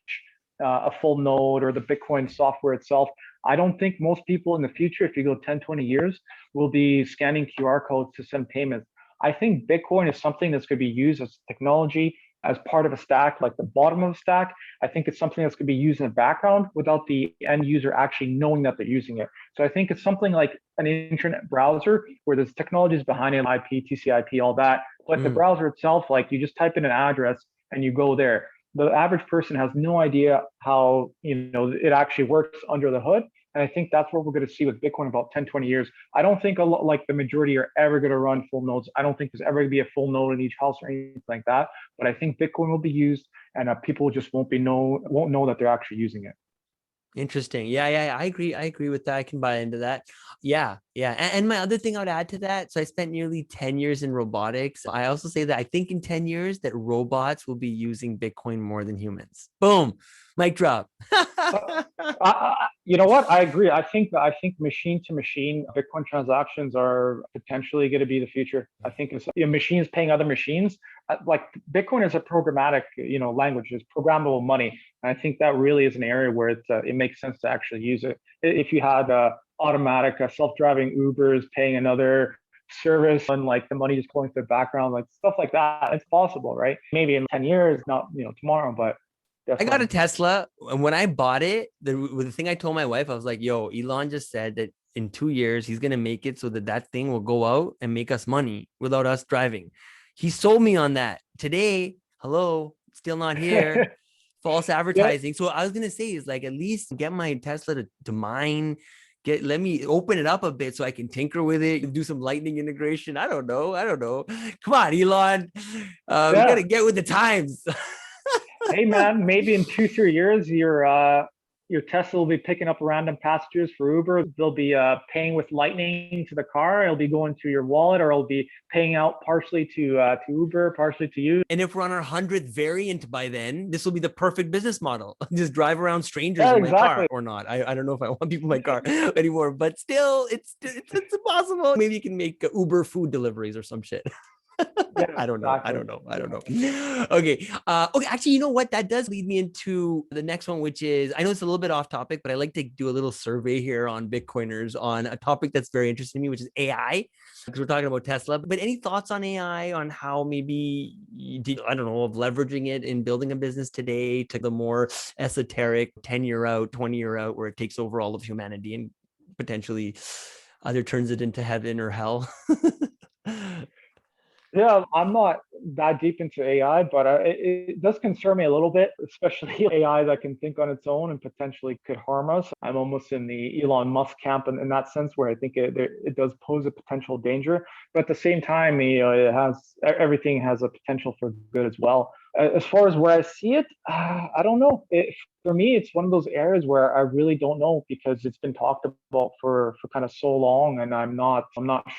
a full node or the Bitcoin software itself. I don't think most people in the future, if you go 10, 20 years, will be scanning QR codes to send payments. I think Bitcoin is something that's going to be used as technology, as part of a stack, like the bottom of the stack. I think it's something that's going to be used in the background without the end user actually knowing that they're using it. So I think it's something like an internet browser where there's technologies behind it, IP, TCP, all that. But the browser itself, like, you just type in an address and you go there. The average person has no idea how it actually works under the hood. And I think that's what we're going to see with Bitcoin in about 10, 20 years. I don't think like the majority are ever going to run full nodes. I don't think there's ever going to be a full node in each house or anything like that. But I think Bitcoin will be used, and people just won't know that they're actually using it. Interesting. Yeah. I agree. I agree with that. I can buy into that. Yeah. And my other thing I would add to that. So I spent nearly 10 years in robotics. I also say that I think in 10 years that robots will be using Bitcoin more than humans. Boom. Mic drop. You know what? I agree. I think machine to machine Bitcoin transactions are potentially going to be the future. I think it's machines paying other machines. Like, Bitcoin is a programmatic language. It's programmable money, and I think that really is an area where it makes sense to actually use it. If you had automatic self-driving Ubers paying another service and like the money just going to the background, like stuff like that, it's possible, right? Maybe in 10 years, not tomorrow, but I got a definitely. Tesla, and when I bought it, the thing I told my wife, I was like, yo, Elon just said that in 2 years, he's going to make it so that that thing will go out and make us money without us driving. He sold me on that. Today, hello, still not here. False Yeah, advertising. So I was going to say is, like, at least get my Tesla to mine, let me open it up a bit so I can tinker with it, do some lightning integration. I don't know. Come on, Elon. We got yeah. to get with the times. Hey man, maybe in 2, 3 years, your Tesla will be picking up random passengers for Uber. They'll be paying with Lightning to the car. It'll be going to your wallet, or it'll be paying out partially to Uber, partially to you. And if we're on our 100th variant by then, this will be the perfect business model. Just drive around strangers Yeah, in my car, exactly. or not. I don't know if I want people in my car anymore, but still, it's impossible. Maybe you can make Uber food deliveries or some shit. Yeah, I don't know. I exactly. don't know. I don't know. Okay. Okay. Actually, you know what? That does lead me into the next one, which is I know it's a little bit off topic, but I like to do a little survey here on Bitcoiners on a topic that's very interesting to me, which is AI. Because we're talking about Tesla. But any thoughts on AI, on how maybe I don't know, of leveraging it in building a business today to the more esoteric 10-year out, 20-year out, where it takes over all of humanity and potentially either turns it into heaven or hell? Yeah, I'm not that deep into AI, but it does concern me a little bit, especially AI that can think on its own and potentially could harm us. I'm almost in the Elon Musk camp in that sense, where I think it does pose a potential danger. But at the same time, it has everything has a potential for good as well. As far as where I see it, I don't know. For me, it's one of those areas where I really don't know because it's been talked about for kind of so long, and I'm not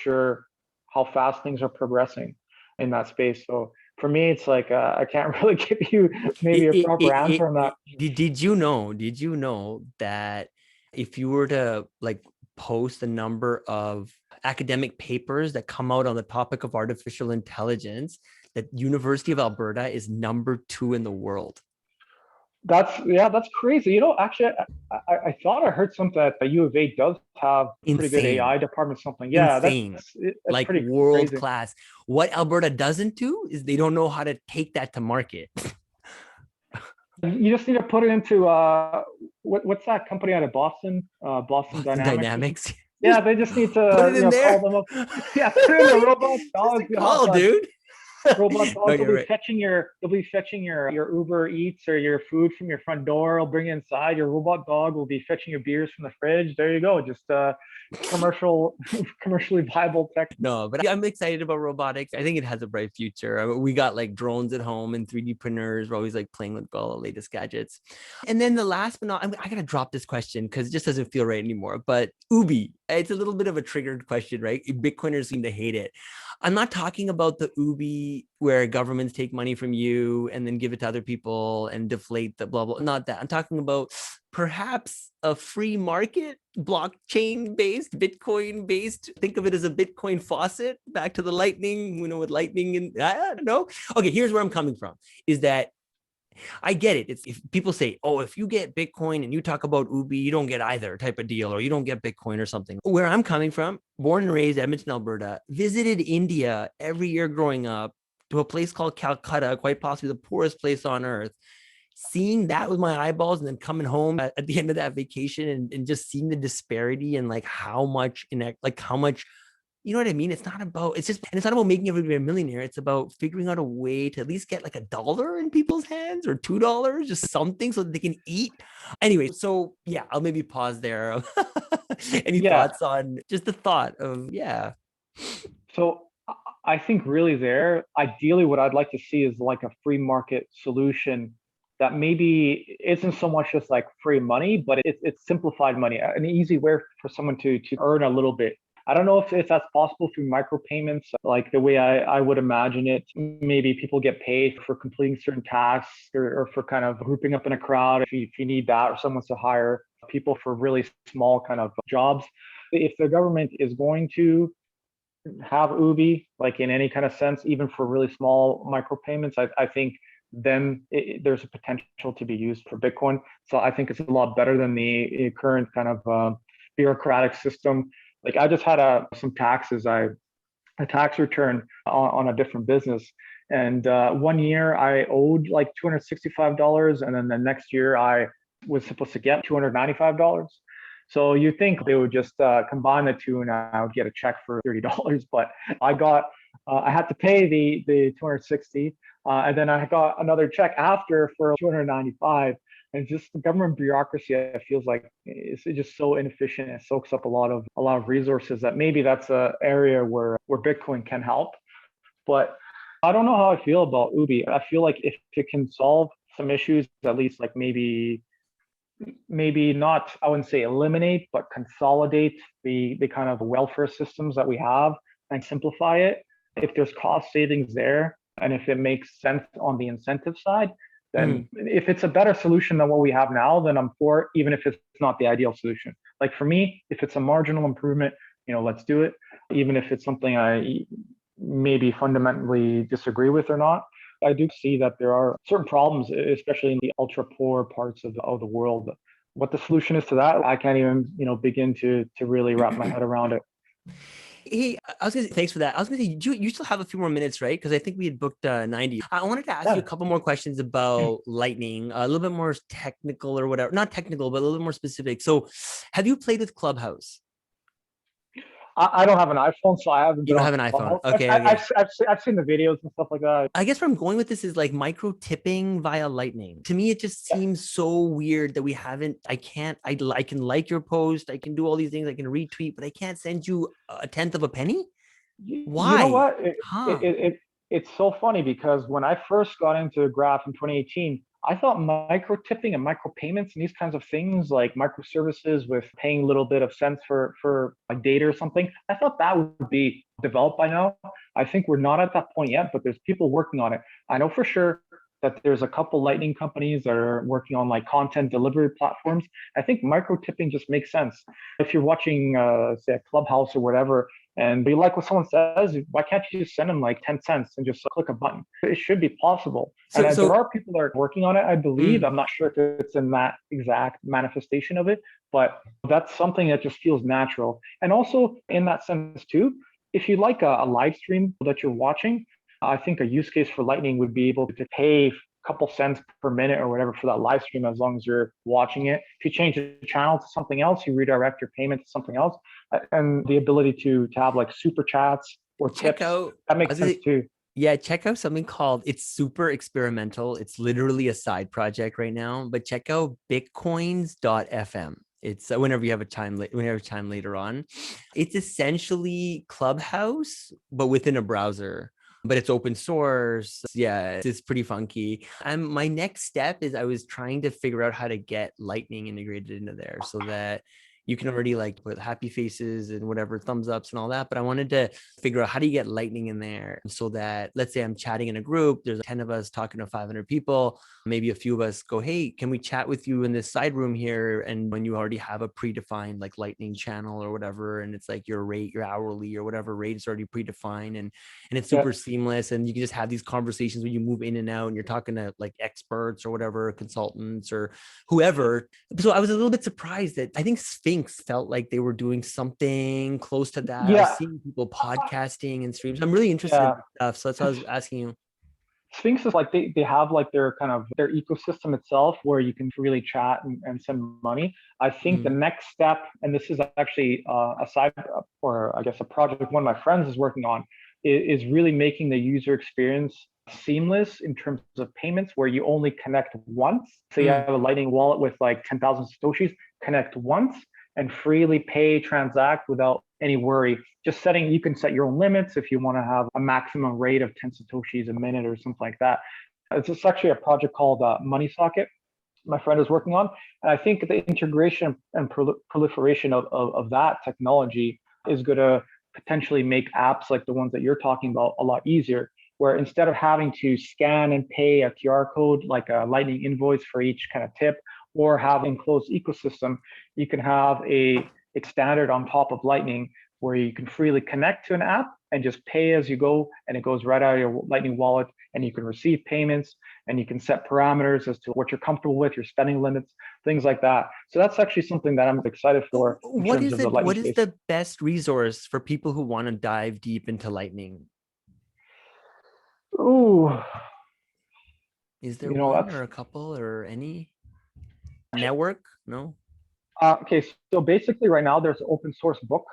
sure how fast things are progressing in that space. So for me, it's like I can't really give you maybe a proper answer on that. Did you know that if you were to like post the number of academic papers that come out on the topic of artificial intelligence, that University of Alberta is number 2 in the world? That's crazy. Actually, I thought I heard something that the U of A does have a pretty good Insane. AI department. Something. Yeah, Insane. that's Like pretty world crazy. class. What Alberta doesn't do is they don't know how to take that to market. You just need to put it into what's that company out of Boston? Boston Boston Dynamics or something. Dynamics. Yeah, Just they just need put to it in there. call them up. Yeah, put it in the robot Just dogs. a call, Yeah, dude. robot No, dogs will you're be right. fetching your Uber Eats or your food from your front door. It'll bring it inside. Your robot dog will be fetching your beers from the fridge. There you go. Just commercial commercially viable tech. No, but I'm excited about robotics. I think it has a bright future. I mean, we got like drones at home and 3D printers. We're always like playing with all the latest gadgets. And then the last but not, I gotta drop this question because it just doesn't feel right anymore. But Ubi, it's a little bit of a triggered question, right? Bitcoiners seem to hate it. I'm not talking about the Ubi where governments take money from you and then give it to other people and deflate the blah blah. Not that. I'm talking about perhaps a free market, blockchain based, Bitcoin based. Think of it as a Bitcoin faucet back to the lightning, with lightning. And I don't know. Okay, here's where I'm coming from is that I get it. It's if people say, oh, if you get Bitcoin and you talk about Ubi, you don't get either type of deal, or you don't get Bitcoin or something. Where I'm coming from, born and raised Edmonton, Alberta, visited India every year growing up to a place called Calcutta, quite possibly the poorest place on earth. Seeing that with my eyeballs and then coming home at the end of that vacation and just seeing the disparity and like how much you know what I mean? It's not about making everybody a millionaire. It's about figuring out a way to at least get like $1 in people's hands or $2, just something so that they can eat. Anyway, so yeah, I'll maybe pause there. Any Yeah. thoughts on just the thought of, yeah. So I think really there, ideally, what I'd like to see is like a free market solution that maybe isn't so much just like free money, but it's simplified money, an easy way for someone to earn a little bit. I don't know if that's possible through micropayments, like the way I would imagine it. Maybe people get paid for completing certain tasks or for kind of grouping up in a crowd if you need that, or someone to hire people for really small kind of jobs. If the government is going to have Ubi, like in any kind of sense, even for really small micropayments, I think then there's a potential to be used for Bitcoin. So I think it's a lot better than the current kind of bureaucratic system. Like I just had some taxes, a tax return on a different business. And one year I owed like $265. And then the next year I was supposed to get $295. So you think they would just combine the two and I would get a check for $30. But I had to pay the 260, and then I got another check after for 295. And just the government bureaucracy, it feels like it's just so inefficient. It soaks up a lot of resources that maybe that's an area where Bitcoin can help. But I don't know how I feel about Ubi. I feel like if it can solve some issues, at least like maybe not, I wouldn't say eliminate, but consolidate the kind of welfare systems that we have and simplify it. If there's cost savings there, and if it makes sense on the incentive side, Mm. then if it's a better solution than what we have now, then I'm for it, even if it's not the ideal solution. Like for me, if it's a marginal improvement, let's do it. Even if it's something maybe fundamentally disagree with or not. I do see that there are certain problems, especially in the ultra poor parts of the world. What the solution is to that, I can't even, begin to really wrap my head around it. Hey, I was gonna say, thanks for that. I was gonna say, you still have a few more minutes, right? Because I think we had booked 90. I wanted to ask you a Yeah. couple more questions about Lightning, a little bit more technical or whatever. Not technical, but a little more specific. So, have you played with Clubhouse? I don't have an iPhone, so I haven't You been don't on have an iPhone. Clubhouse. Okay, okay. I've seen the videos and stuff like that. I guess where I'm going with this is like micro tipping via Lightning. To me, it just Yeah. seems so weird that we haven't. I can like your post, I can do all these things, I can retweet, but I can't send you a tenth of a penny. You know Why? what? Huh? It's so funny because when I first got into Graph in 2018, I thought micro tipping and micro payments and these kinds of things like microservices with paying a little bit of cents for like data or something, I thought that would be developed by now. I think we're not at that point yet, but there's people working on it. I know for sure that there's a couple Lightning companies that are working on like content delivery platforms. I think micro tipping just makes sense. If you're watching, say, a Clubhouse or whatever, and you like what someone says, why can't you just send them like 10 cents and just click a button? It should be possible. And So, there so, are people that are working on it, I believe. mm, I'm not sure if it's in that exact manifestation of it, but that's something that just feels natural. And also, in that sense, too, if you like a live stream that you're watching, I think a use case for Lightning would be able to pay a couple cents per minute or whatever for that live stream as long as you're watching it. If you change the channel to something else, you redirect your payment to something else, and the ability to have like super chats or check tips, out. that I makes was gonna, sense too. yeah, check out something called. It's super experimental. It's literally a side project right now, but check out bitcoins.fm. It's whenever you have a time, whenever you have time later on. It's essentially Clubhouse, but within a browser. But it's open source. Yeah, it's pretty funky. And my next step is I was trying to figure out how to get Lightning integrated into there so that you can already like put happy faces and whatever thumbs ups and all that. But I wanted to figure out how do you get Lightning in there so that, let's say I'm chatting in a group, there's 10 of us talking to 500 people, maybe a few of us go, hey, can we chat with you in this side room here? And when you already have a predefined like Lightning channel or whatever, and it's like your rate, your hourly or whatever rate is already predefined, and it's Yeah. super seamless, and you can just have these conversations when you move in and out and you're talking to like experts or whatever, consultants or whoever. So I was a little bit surprised that I think Sphinx felt like they were doing something close to that. I was Yeah. seeing people podcasting and streams. I'm really interested in Yeah. this stuff. So that's why I was asking you. Sphinx is like they have like their kind of their ecosystem itself where you can really chat and send money. I think the Mm, next step, and this is actually a side or I guess a project one of my friends is working on, is really making the user experience seamless in terms of payments where you only connect once. So you mm. have a Lightning wallet with like 10,000 Satoshis, connect once and freely pay, transact without any worry. Just setting, you can set your own limits if you want to have a maximum rate of 10 Satoshis a minute or something like that. It's actually a project called Money Socket my friend is working on. And I think the integration and proliferation of that technology is going to potentially make apps like the ones that you're talking about a lot easier, where instead of having to scan and pay a QR code like a Lightning invoice for each kind of tip or have an enclosed ecosystem, you can have a standard on top of Lightning where you can freely connect to an app and just pay as you go, and it goes right out of your Lightning wallet, and you can receive payments and you can set parameters as to what you're comfortable with, your spending limits, things like that. So that's actually something that I'm excited for in What terms is of the it? Lightning What is space. the best resource for people who want to dive deep into Lightning? Ooh, Is there you know, one that's or a couple or any network? No. okay. So basically, right now there's an open source book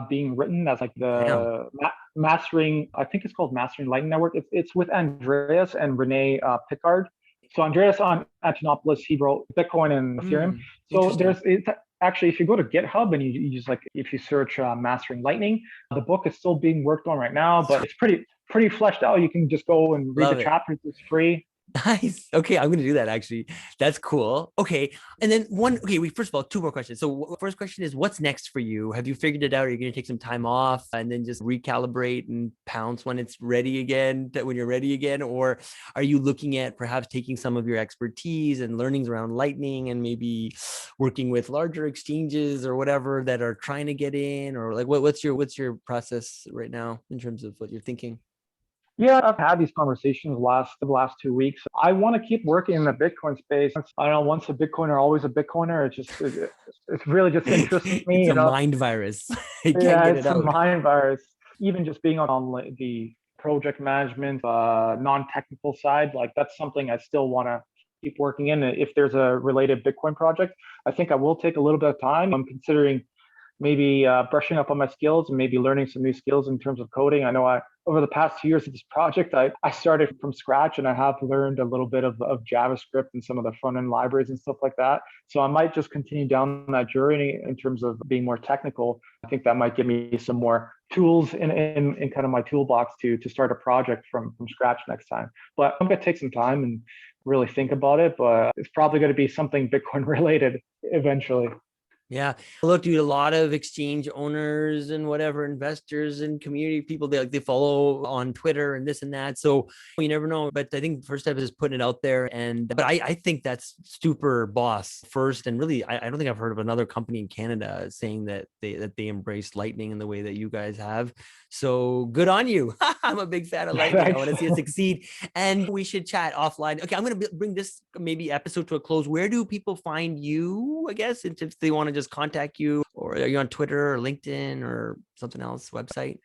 being written as like Damn. the mastering. I think it's called Mastering Lightning Network. It's with Andreas and Renee Pickard. So Andreas on Antonopoulos, he wrote Bitcoin and Ethereum. Mm, So interesting. it's actually, if you go to GitHub and you just like if you search Mastering Lightning, the book is still being worked on right now, but it's pretty fleshed out. You can just go and read the Love it. chapters. It's free. Nice. Okay, I'm gonna do that actually. That's cool. Okay, and then okay, we first of all, two more questions. So first question is, what's next for you? Have you figured it out? Are you gonna take some time off and then just recalibrate and pounce when it's ready again, when you're ready again? Or are you looking at perhaps taking some of your expertise and learnings around Lightning and maybe working with larger exchanges or whatever that are trying to get in? Or like what's your process right now in terms of what you're thinking? Yeah, I've had these conversations the last 2 weeks. I want to keep working in the Bitcoin space. I don't know, once a Bitcoiner, always a Bitcoiner. It's really just interests me. It's a mind virus. You can't Yeah, get it it's a out. mind virus. Even just being on like, the project management, non-technical side, like that's something I still want to keep working in. If there's a related Bitcoin project, I think I will take a little bit of time. I'm considering maybe brushing up on my skills and maybe learning some new skills in terms of coding. I know over the past 2 years of this project, I started from scratch and I have learned a little bit of JavaScript and some of the front end libraries and stuff like that. So I might just continue down that journey in terms of being more technical. I think that might give me some more tools in kind of my toolbox to start a project from scratch next time. But I'm going to take some time and really think about it, but it's probably going to be something Bitcoin related eventually. Yeah. Look, dude, a lot of exchange owners and whatever investors and community people, they follow on Twitter and this and that. So you never know. But I think the first step is putting it out there. But I think that's super boss first. And really, I don't think I've heard of another company in Canada saying that they embrace Lightning in the way that you guys have. So good on you. I'm a big fan of Lightning. I want to see it succeed. And we should chat offline. Okay, I'm going to bring this maybe episode to a close. Where do people find you, I guess, if they want to just contact you, or are you on Twitter or LinkedIn or something else, website?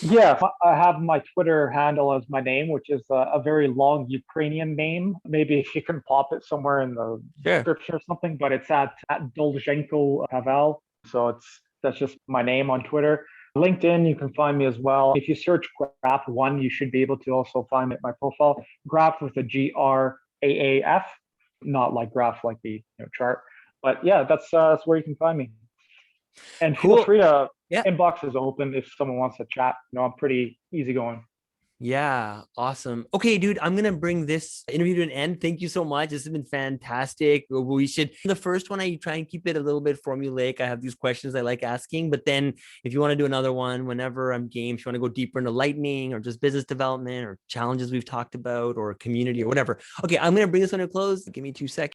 Yeah, I have my Twitter handle as my name, which is a very long Ukrainian name. Maybe if you can pop it somewhere in the Sure. description or something, but it's at Dolzhenko Pavel. So that's just my name on Twitter. LinkedIn, you can find me as well. If you search Graph.one, you should be able to also find my profile. Graph with a GRAAF, not like graph like the chart. But yeah, that's where you can find me. And feel Cool. free to Yeah. inbox is open if someone wants to chat. I'm pretty easygoing. Yeah, awesome. Okay, dude, I'm gonna bring this interview to an end. Thank you so much. This has been fantastic. We should the first one, I try and keep it a little bit formulaic. I have these questions I like asking, but then if you want to do another one, whenever I'm game, if you want to go deeper into Lightning or just business development or challenges we've talked about or community or whatever. Okay, I'm gonna bring this one to a close. Give me 2 seconds.